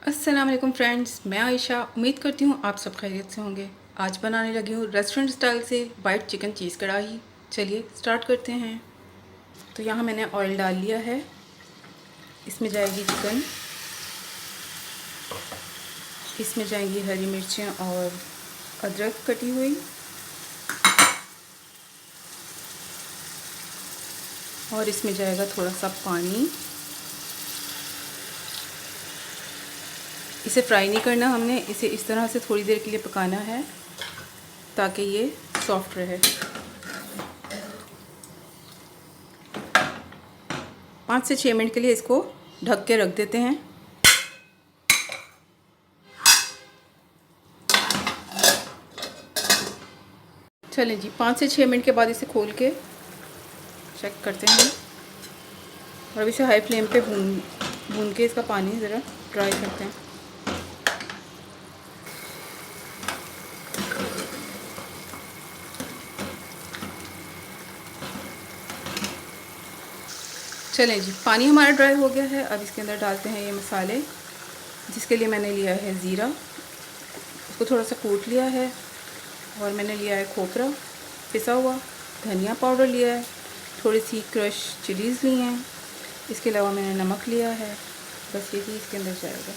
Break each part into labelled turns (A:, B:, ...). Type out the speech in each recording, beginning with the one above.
A: अस्सलाम वालेकुम फ्रेंड्स, मैं आयशा उम्मीद करती हूँ आप सब खैरियत से होंगे। आज बनाने लगी हूँ रेस्टोरेंट स्टाइल से वाइट चिकन चीज़ कढ़ाई। चलिए स्टार्ट करते हैं। तो यहाँ मैंने ऑयल डाल लिया है, इसमें जाएगी चिकन, इसमें जाएंगी हरी मिर्चें और अदरक कटी हुई, और इसमें जाएगा थोड़ा सा पानी। इसे फ्राई नहीं करना, हमने इसे इस तरह से थोड़ी देर के लिए पकाना है ताकि ये सॉफ्ट रहे। 5 से 6 मिनट के लिए इसको ढक के रख देते हैं। चलें जी, 5 से 6 मिनट के बाद इसे खोल के चेक करते हैं और अब इसे हाई फ्लेम पे भून के इसका पानी ज़रा ड्राई करते हैं। चलें जी, पानी हमारा ड्राई हो गया है। अब इसके अंदर डालते हैं ये मसाले, जिसके लिए मैंने लिया है ज़ीरा, उसको थोड़ा सा कूट लिया है, और मैंने लिया है खोपरा पिसा हुआ, धनिया पाउडर लिया है, थोड़ी सी क्रश चिलीज़ ली हैं, इसके अलावा मैंने नमक लिया है। बस यही इसके अंदर जाएगा।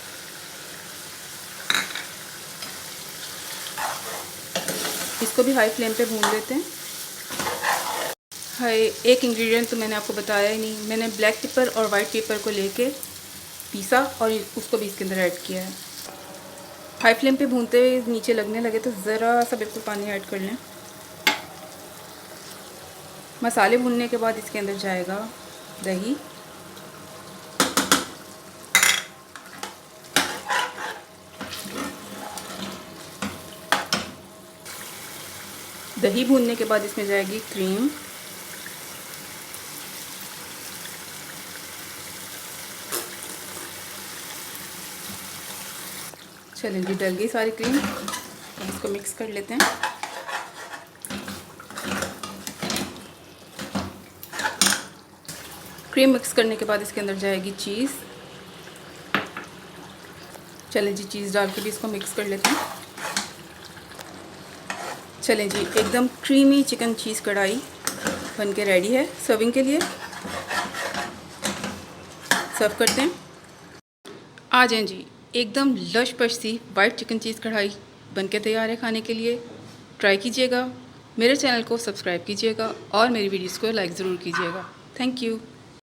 A: इसको भी हाई फ्लेम पे भून लेते हैं। हाई एक इंग्रेडिएंट तो मैंने आपको बताया ही नहीं, मैंने ब्लैक पेपर और वाइट पेपर को लेके पीसा और उसको भी इसके अंदर ऐड किया है। हाई फ्लेम पे भूनते हुए नीचे लगने लगे तो ज़रा सा बिल्कुल पानी ऐड कर लें। मसाले भूनने के बाद इसके अंदर जाएगा दही, दही भूनने के बाद इसमें जाएगी क्रीम, चलें जी, डल गई सारी क्रीम। अब इसको मिक्स कर लेते हैं। क्रीम मिक्स करने के बाद इसके अंदर जाएगी चीज़। चलें जी, चीज़ डाल के भी इसको मिक्स कर लेते हैं। चलें जी, एकदम क्रीमी चिकन चीज़ कढ़ाई बन के रेडी है सर्विंग के लिए। सर्व करते हैं। आ जाएं जी, एकदम लश पश सी वाइट चिकन चीज़ कढ़ाई बन के तैयार है खाने के लिए। ट्राई कीजिएगा, मेरे चैनल को सब्सक्राइब कीजिएगा और मेरी वीडियोज़ को लाइक ज़रूर कीजिएगा। Thank you.